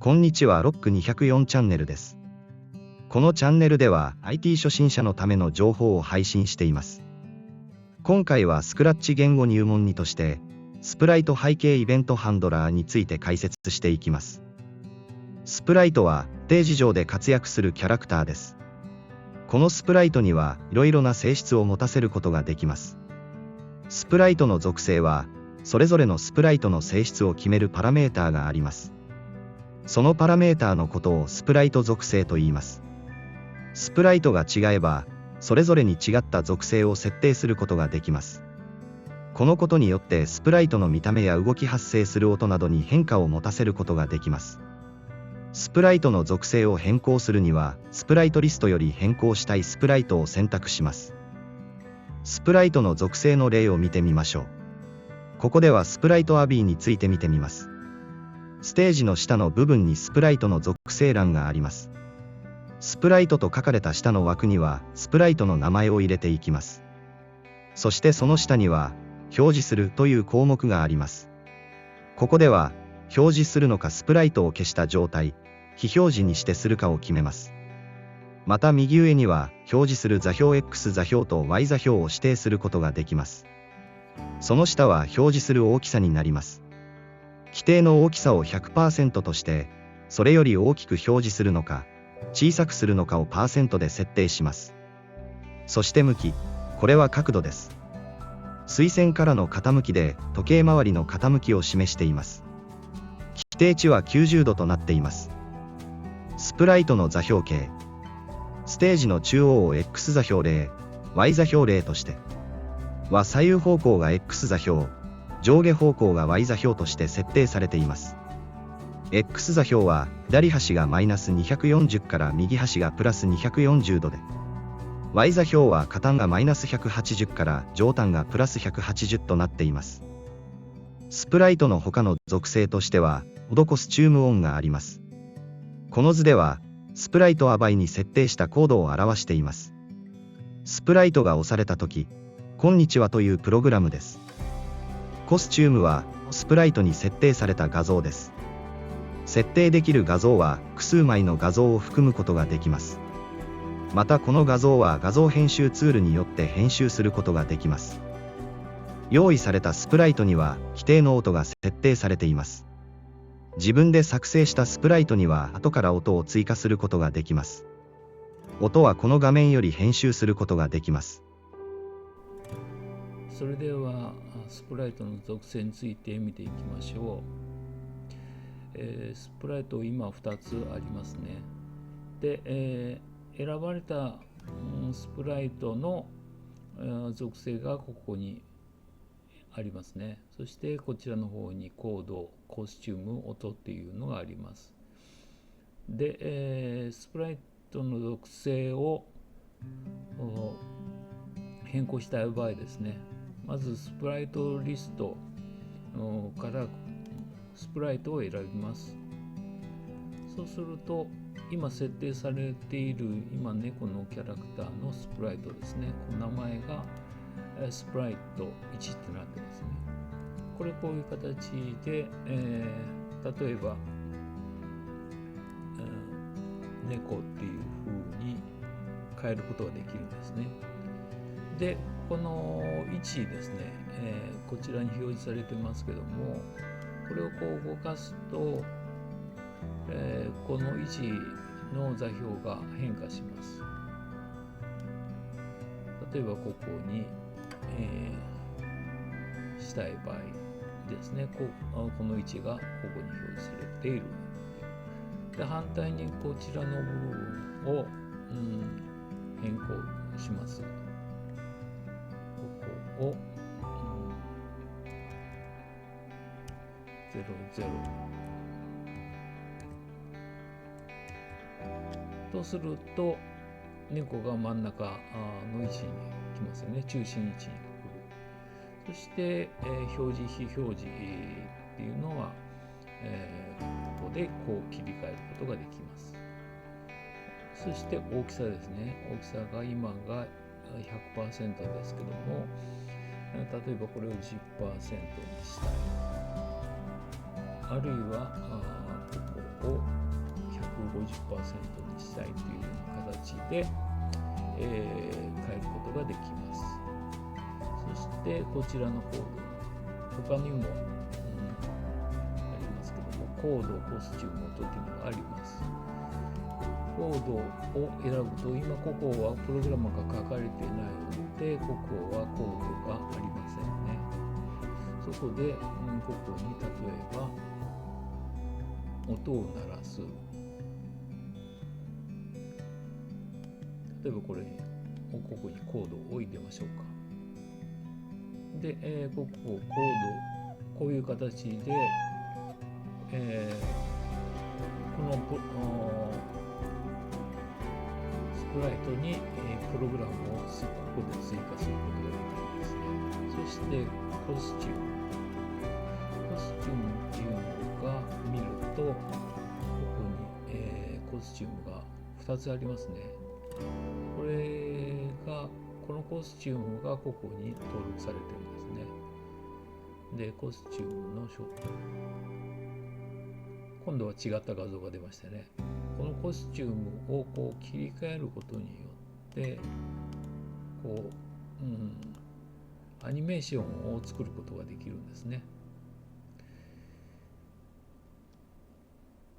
こんにちは、ロック204チャンネルです。このチャンネルでは IT 初心者のための情報を配信しています。今回はスクラッチ言語入門2として、スプライト背景イベントハンドラーについて解説していきます。スプライトはステージ上で活躍するキャラクターです。このスプライトにはいろいろな性質を持たせることができます。スプライトの属性は、それぞれのスプライトの性質を決めるパラメーターがあります。そのパラメーターのことをスプライト属性と言います。スプライトが違えば、それぞれに違った属性を設定することができます。このことによってスプライトの見た目や動き発生する音などに変化を持たせることができます。スプライトの属性を変更するには、スプライトリストより変更したいスプライトを選択します。スプライトの属性の例を見てみましょう。ここではスプライトアビーについて見てみます。ステージの下の部分にスプライトの属性欄があります。スプライトと書かれた下の枠にはスプライトの名前を入れていきます。そしてその下には表示するという項目があります。ここでは表示するのかスプライトを消した状態、非表示にしてするかを決めます。また右上には表示する座標 X 座標と Y 座標を指定することができます。その下は表示する大きさになります。規定の大きさを 100% として、それより大きく表示するのか、小さくするのかをパーセントで設定します。そして向き、これは角度です。垂線からの傾きで時計回りの傾きを示しています。規定値は90度となっています。スプライトの座標系。ステージの中央を X 座標0、Y 座標0として、は左右方向が X 座標、上下方向が Y 座標として設定されています。X 座標は左端がマイナス240から右端がプラス240度で、Y 座標は下端がマイナス180から上端がプラス180となっています。スプライトの他の属性としては、オドコスチュームオンがあります。この図では、スプライトアバイに設定したコードを表しています。スプライトが押されたとき、こんにちはというプログラムです。コスチュームはスプライトに設定された画像です。設定できる画像は複数枚の画像を含むことができます。またこの画像は画像編集ツールによって編集することができます。用意されたスプライトには規定の音が設定されています。自分で作成したスプライトには後から音を追加することができます。音はこの画面より編集することができます。それではスプライトの属性について見ていきましょう。スプライト今2つありますね。で、選ばれた、スプライトの、属性がここにありますね。そしてこちらの方にコード、コスチューム、音っていうのがあります。で、スプライトの属性を変更したい場合ですね、まずスプライトリストからスプライトを選びます。そうすると今設定されている今猫のキャラクターのスプライトですね、名前がスプライト1ってなってますね。これこういう形で、例えば、猫っていう風に変えることができるんですね。で、この位置ですね、こちらに表示されてますけども、これをこう動かすと、この位置の座標が変化します。例えばここに、したい場合ですね、この位置がここに表示されている。で、反対にこちらの部分を、変更します。ここを、00とすると、猫が真ん中の位置に来ますよね。中心位置に来る。そして、表示非表示っていうのは、ここでこう切り替えることができます。そして大きさですね。大きさが今が 100% ですけども、例えばこれを 10% にしたい。あるいはここを 150% にしたいというような形で、変えることができます。そしてこちらのコード、他にも、ありますけども、コード、コスチュームというのがあります。コードを選ぶと、今ここはプログラムが書かれていないので、ここはコードがありませんね。そこで、ここに例えば音を鳴らす。例えばこれをここにコードを入れましょうか。で、ここをコード、こういう形で、このスプライトに、プログラムをここで追加することができるんですね。そしてコスチューム。コスチュームっていうのが見ると、ここに、コスチュームが2つありますね。このコスチュームがここに登録されてるんですね。で、コスチュームの今度は違った画像が出ましたね。このコスチュームをこう切り替えることによってこう、アニメーションを作ることができるんですね。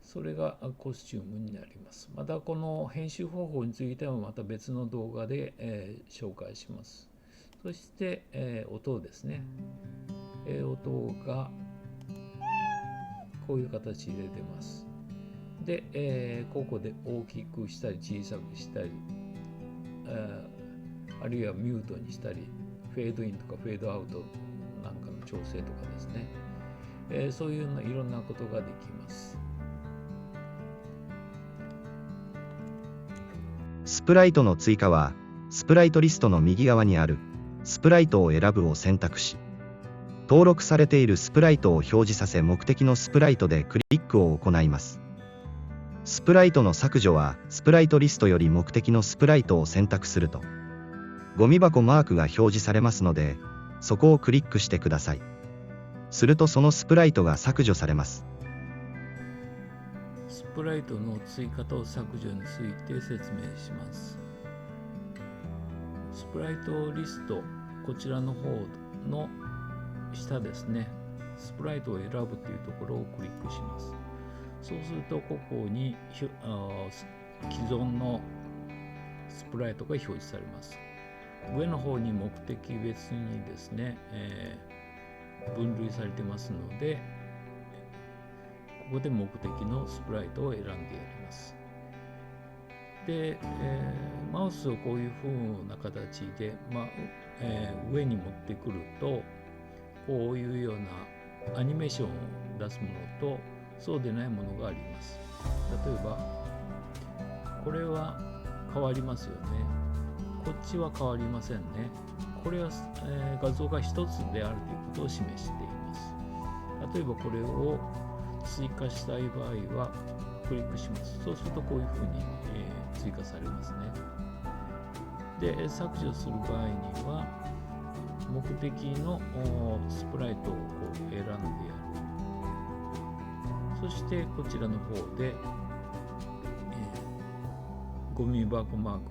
それがコスチュームになります。またこの編集方法についてはまた別の動画で、紹介します。そして、音ですね。音がこういう形で出ます。で、ここで大きくしたり小さくしたり、あるいはミュートにしたり、フェードインとかフェードアウトなんかの調整とかですね、そういういろんなことができます。スプライトの追加は、スプライトリストの右側にあるスプライトを選ぶを選択し、登録されているスプライトを表示させ、目的のスプライトでクリックを行います。スプライトの削除は、スプライトリストより目的のスプライトを選択すると、ゴミ箱マークが表示されますので、そこをクリックしてください。するとそのスプライトが削除されます。スプライトの追加と削除について説明します。スプライトリスト、こちらの方の下ですね、スプライトを選ぶというところをクリックします。そうするとここに既存のスプライトが表示されます。上の方に目的別にですね、分類されてますので、ここで目的のスプライトを選んでやります。で、マウスをこういう風な形で、上に持ってくると、こういうようなアニメーションを出すものとそうでないものがあります。例えばこれは変わりますよね。こっちは変わりませんね。これは、画像が一つであるということを示しています。例えばこれを追加したい場合はクリックします。そうするとこういうふうに、追加されますね。で、削除する場合には目的のスプライトをこう選んでやる。そしてこちらの方で、ゴミ箱マーク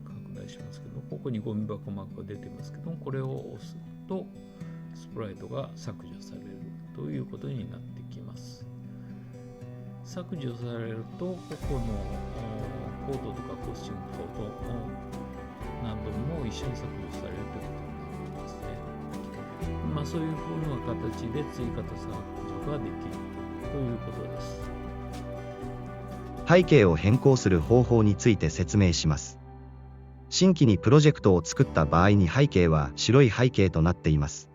拡大しますけど、ここにゴミ箱マークが出てますけども、これを押すとスプライトが削除されるということになってきます。削除されると、ここのコードとかコスチューム等々なども一緒に削除されるということになりますね。そういうふうな形で追加と削除ができるということです。背景を変更する方法について説明します。新規にプロジェクトを作った場合に背景は白い背景となっています。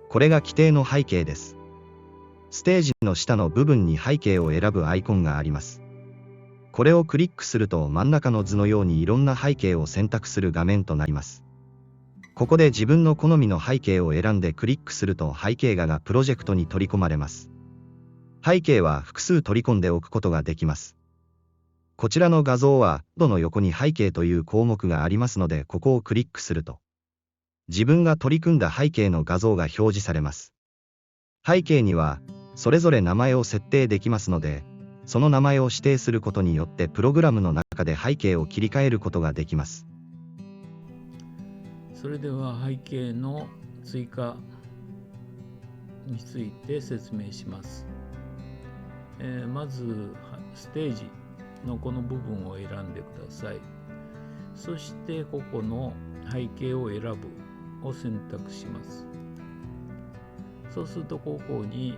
これが規定の背景です。ステージの下の部分に背景を選ぶアイコンがあります。これをクリックすると真ん中の図のようにいろんな背景を選択する画面となります。ここで自分の好みの背景を選んでクリックすると背景画がプロジェクトに取り込まれます。背景は複数取り込んでおくことができます。こちらの画像はコードの横に背景という項目がありますので、ここをクリックすると自分が取り組んだ背景の画像が表示されます。背景にはそれぞれ名前を設定できますので、その名前を指定することによってプログラムの中で背景を切り替えることができます。それでは背景の追加について説明します。まずステージのこの部分を選んでください。そしてここの背景を選ぶを選択します。そうするとここに、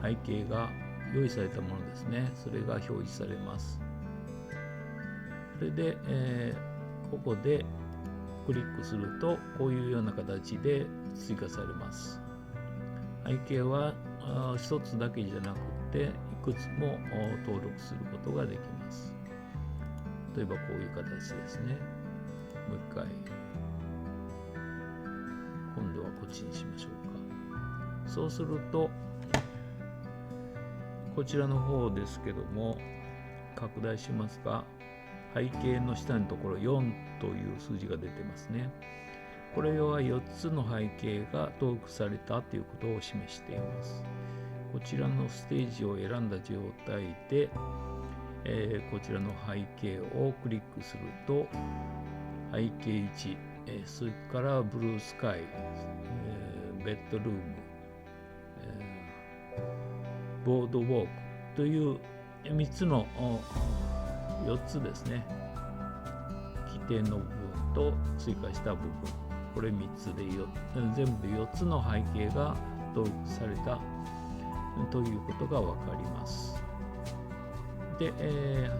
背景が用意されたものですね。それが表示されます。それで、ここでクリックするとこういうような形で追加されます。背景は一つだけじゃなくていくつも登録することができます。例えばこういう形ですね。もう一回今度はこっちにしましょうか。そうするとこちらの方ですけども、拡大しますが、背景の下のところ4という数字が出てますね。これは4つの背景が登録されたということを示しています。こちらのステージを選んだ状態で、こちらの背景をクリックすると背景1、それからブルースカイ、ベッドルーム、ボードウォークという3つの4つですね。規定の部分と追加した部分、これ3つで全部4つの背景が登録されたということが分かります。で、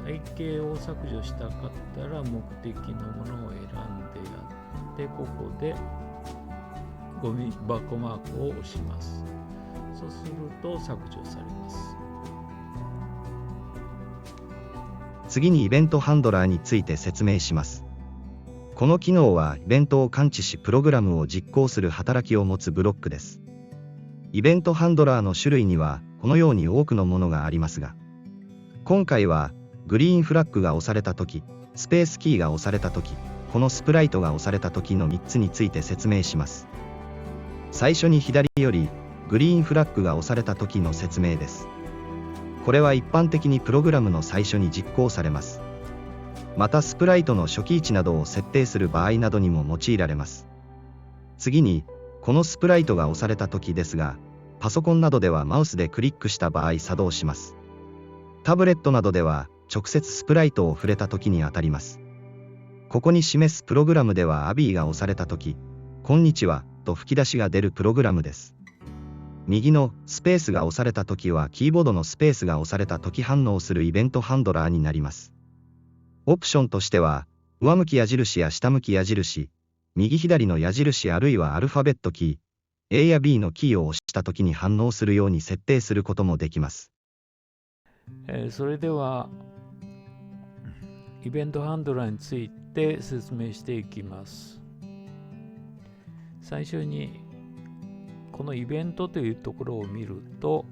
背景を削除したかったら目的のものを選んでやって、ここでゴミ箱マークを押します。そうすると削除されます。次にイベントハンドラーについて説明します。この機能はイベントを感知しプログラムを実行する働きを持つブロックです。イベントハンドラーの種類にはこのように多くのものがありますが、今回はグリーンフラッグが押されたとき、スペースキーが押されたとき、このスプライトが押されたときの3つについて説明します。最初に左よりグリーンフラッグが押されたときの説明です。これは一般的にプログラムの最初に実行されます。またスプライトの初期位置などを設定する場合などにも用いられます。次に、このスプライトが押されたときですが、パソコンなどではマウスでクリックした場合作動します。タブレットなどでは直接スプライトを触れたときに当たります。ここに示すプログラムではアビーが押されたとき、こんにちはと吹き出しが出るプログラムです。右のスペースが押されたときはキーボードのスペースが押されたとき反応するイベントハンドラーになります。オプションとしては、上向き矢印や下向き矢印、右左の矢印あるいはアルファベットキー、A や B のキーを押したときに反応するように設定することもできます。それではイベントハンドラーについて説明していきます。最初にこのイベントというところを見ると、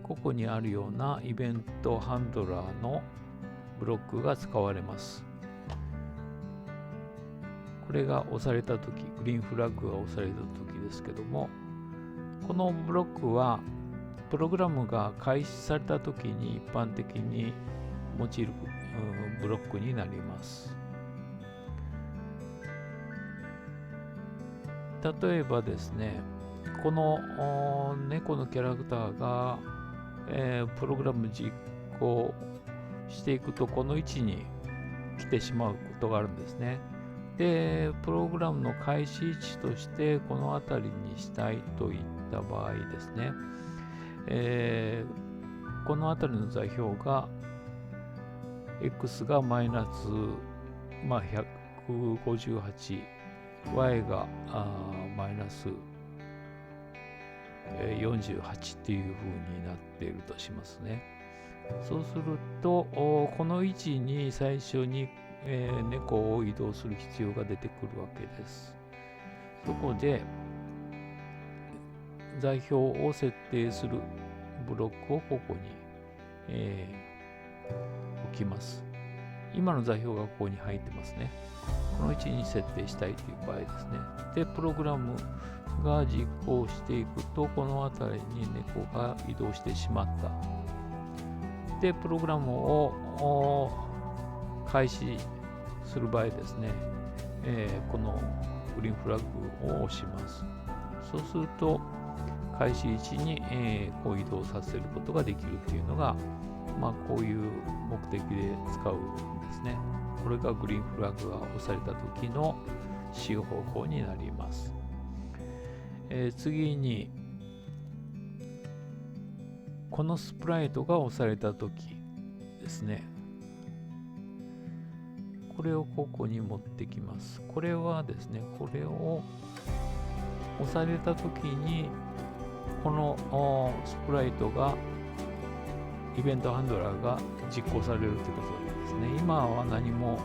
ここにあるようなイベントハンドラーのブロックが使われます。これが押されたとき、グリーンフラッグが押されたときですけども、このブロックはプログラムが開始されたときに一般的に用いるブロックになります。例えばですね、この猫のキャラクターが、プログラム実行していくとこの位置に来てしまうことがあるんですね。で、プログラムの開始位置としてこの辺りにしたいといった場合ですね、この辺りの座標が X がマイナス、158、Y がマイナス48っていう風になっているとしますね。そうするとこの位置に最初に、猫を移動する必要が出てくるわけです。そこで座標を設定するブロックをここに、置きます。今の座標がここに入ってますね。この位置に設定したいという場合ですね。で、プログラムが実行していくと、この辺りに猫が移動してしまった。で、プログラムを開始する場合ですね、このグリーンフラッグを押します。そうすると、開始位置に、こう移動させることができるというのが、こういう目的で使うんですね。これがグリーンフラッグが押された時の使用方法になります。次に、このスプライトが押された時ですね。これをここに持ってきます。これはですね、これを押された時に、このスプライトがイベントハンドラーが実行されるということですね。今は何も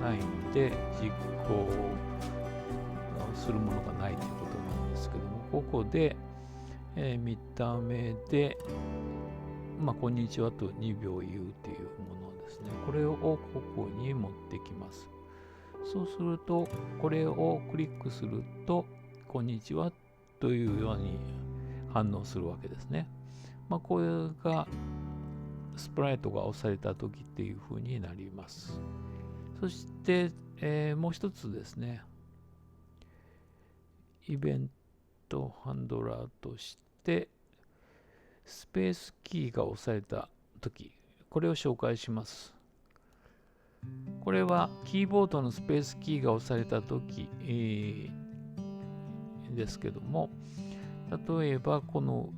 ないんで実行するものがないということなんですけども、ここで、見た目で、こんにちはと2秒言うというものですね。これをここに持ってきます。そうすると、これをクリックすると、こんにちはというように反応するわけですね。これがスプライトが押された時っていう風になります。そして、もう一つですね、イベントハンドラーとしてスペースキーが押された時、これを紹介します。これはキーボードのスペースキーが押された時、ですけども、例えばこの、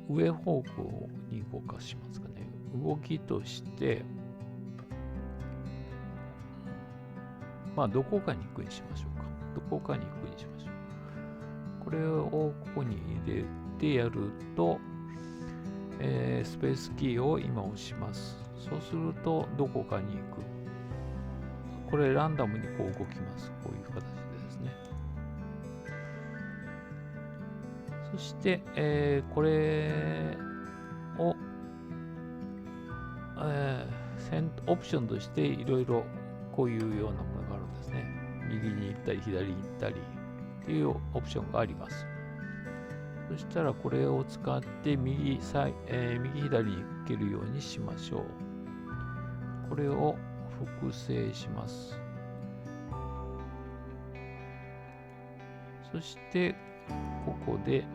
上方向に動かしますかね。動きとして、どこかに行くにしましょうか。どこかに行くにしましょう。これをここに入れてやると、スペースキーを今押します。そうすると、どこかに行く。これランダムにこう動きます。こういう形でですね。そして、これを、オプションとしていろいろこういうようなものがあるんですね。右に行ったり左に行ったりっていうオプションがあります。そしたらこれを使って右左に行けるようにしましょう。これを複製します。そしてここで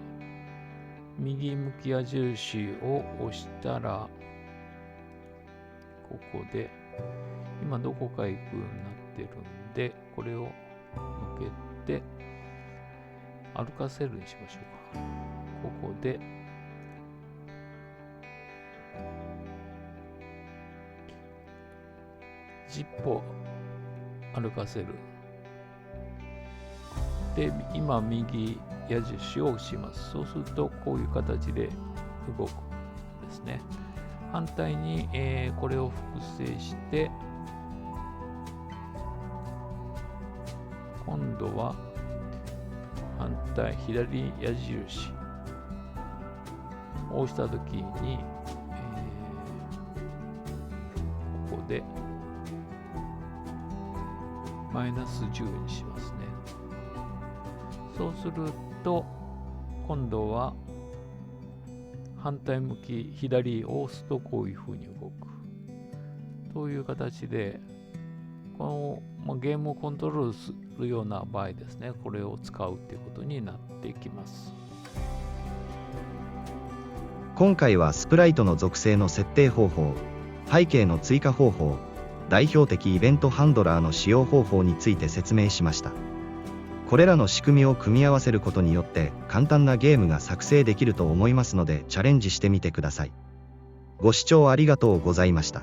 右向き矢印を押したら、ここで今どこか行くようになってるんで、これを抜けて歩かせるにしましょうか。ここで10歩歩かせる。で、今右矢印を押します。そうするとこういう形で動くですね。反対に、これを複製して、今度は反対左矢印を押したときに、ここでマイナス10にしますね。そうすると今度は反対向き左を押すとこういうふうに動くという形で、この、ゲームをコントロールするような場合ですね、これを使うということになっていきます。今回はスプライトの属性の設定方法、背景の追加方法、代表的イベントハンドラーの使用方法について説明しました。これらの仕組みを組み合わせることによって簡単なゲームが作成できると思いますので、チャレンジしてみてください。ご視聴ありがとうございました。